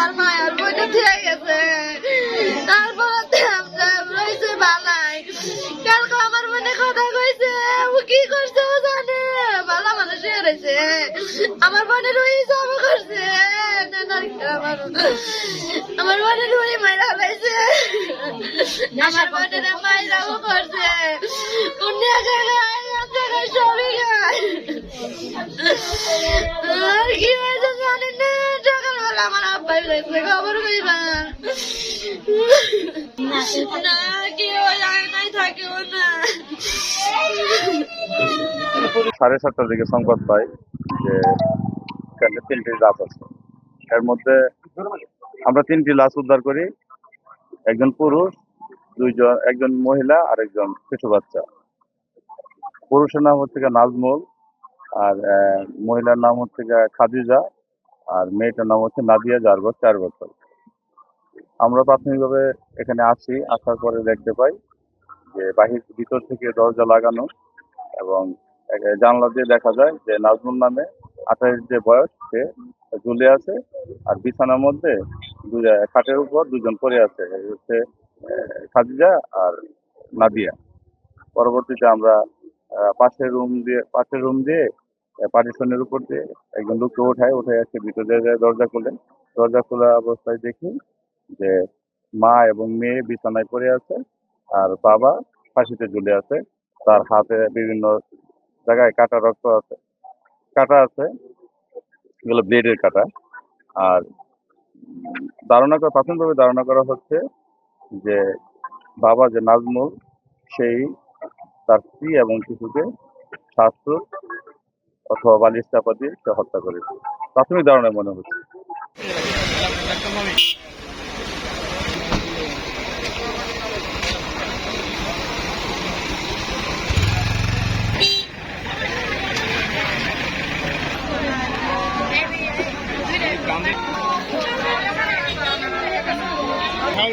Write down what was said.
আর মায়ের বইটা দিয়ে গেছে। তারপর রয়েছে বালাই, কালকে আমার মনে কথা কইছে, ও কি করছে ও জানে, বালা মানুষ রয়েছে, আমার বোনের রুই জমা করছে, আমার বোনের রুই মাইরা হয়েছে, আমার বোনের মাইরাও করছে, অন্য জায়গায় সবই খায়। আর কি হয়েছে জানেন না, সকালবেলা আমার আব্বাই লাগছে খবর কইবা না, কেউ যায় নাই, থাকেও না। 7:30টার দিকে সংবাদ পাই যে এখানে 3টি লাশ আছে। এর মধ্যে আমরা 3টি লাশ উদ্ধার করি, একজন পুরুষ, একজন মহিলা আর একজন শিশু বাচ্চা। পুরুষের নাম হচ্ছে নাজমুল, আর মহিলার নাম হচ্ছে খাদিজা, আর মেয়েটার নাম হচ্ছে নাদিয়া, যার বয়স 4 বছর। আমরা প্রাথমিকভাবে এখানে আসার পরে দেখতে পাই যে ভিতর থেকে দরজা লাগানো এবং জানলা দিয়ে দেখা যায় যে নাজমুল নামে 28 যে বয়স, সে ঝুলে আছে, আর বিছানার মধ্যে খাটের উপর 2জন পড়ে আছে, হচ্ছে খাদিজা আর নাদিয়া। পরবর্তীতে আমরা পাশের রুম দিয়ে পার্টিশনের উপর দিয়ে একজন লোককে উঠে আসছে, ভিতরে দরজা খোলা অবস্থায় দেখি যে মা এবং মেয়ে বিছানায় পড়ে আছে, আর বাবা ফাঁসিতে ঝুলে আছে। তার হাতে বিভিন্ন জায়গায় কাটা আছে, এগুলো ব্লেডের কাটা। আর প্রাথমিকভাবে ধারণা করা হচ্ছে যে বাবা যে নাজমুল, সেই তার স্ত্রী এবং শিশুকে শ্বাসরোধ অথবা বালিশ চাপা দিয়ে সে হত্যা করেছে, প্রাথমিক ধারণায় মনে হচ্ছে। How